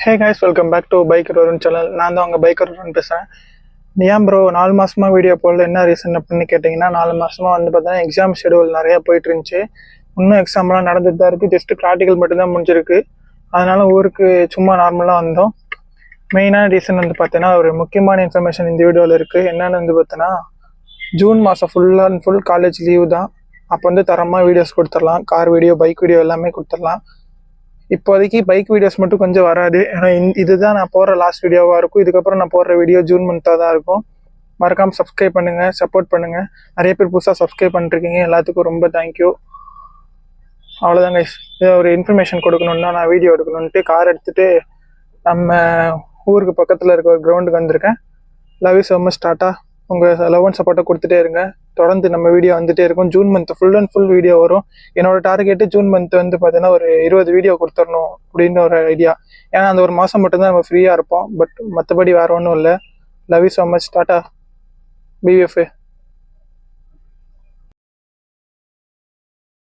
Hey guys, welcome back to biker Varun channel. நான் தான் உங்கள் பைக்கர் வருண் பேசுகிறேன். ஏன் ப்ரோ 4 மாதமாக வீடியோ போடல, என்ன ரீசன் அப்படின்னு கேட்டிங்கன்னா, 4 மாதமாக பார்த்தீங்கன்னா எக்ஸாம் ஷெடியூல் நிறையா போயிட்டு இருந்துச்சு. இன்னும் எக்ஸாம்லாம் நடந்துட்டு தான் இருக்குது. ஜஸ்ட்டு ப்ராக்டிக்கல் மட்டும்தான் முடிஞ்சிருக்கு. அதனால் ஊருக்கு சும்மா நார்மலாக வந்தோம். மெயினான ரீசன் பார்த்தீங்கன்னா ஒரு முக்கியமான இன்ஃபர்மேஷன் இந்த வீடியோவில் இருக்குது. என்னென்னு பார்த்தீங்கன்னா, ஜூன் மாதம் full and full college leave தான். அப்போ தரமாக வீடியோஸ் கொடுத்துடலாம். கார் வீடியோ, பைக் வீடியோ எல்லாமே கொடுத்துடலாம். இப்போதைக்கு பைக் வீடியோஸ் மட்டும் கொஞ்சம் வராது. ஏன்னா இதுதான் நான் போடுற லாஸ்ட் வீடியோவாக இருக்கும். இதுக்கப்புறம் நான் போடுற வீடியோ ஜூன் மந்த்தாக தான் இருக்கும். மறக்காமல் சப்ஸ்கிரைப் பண்ணுங்கள், சப்போர்ட் பண்ணுங்கள். நிறைய பேர் புதுசாக சப்ஸ்கிரைப் பண்ணிருக்கீங்க, எல்லாத்துக்கும் ரொம்ப தேங்க்யூ. அவ்வளோதாங்க. இதை ஒரு இன்ஃபர்மேஷன் கொடுக்கணுன்னா நான் வீடியோ எடுக்கணுன்ட்டு கார் எடுத்துகிட்டு நம்ம ஊருக்கு பக்கத்தில் இருக்க ஒரு கிரவுண்டுக்கு வந்திருக்கேன். Love you so much. Tata. உங்கள் லவ் அண்ட் சப்போர்ட்டை கொடுத்துட்டே இருங்க. தொடர்ந்து நம்ம வீடியோ வந்துட்டே இருக்கும். June month full and full video வரும். என்னோட டார்கெட்டு ஜூன் மந்த் பார்த்தீங்கன்னா ஒரு 20 வீடியோ கொடுத்துடணும் அப்படின்னு ஒரு ஐடியா. ஏன்னா அந்த ஒரு மாதம் மட்டும்தான் நம்ம ஃப்ரீயாக இருப்போம். பட் மற்றபடி வேறு ஒன்றும் இல்லை. Love you so much. Tata. PFA.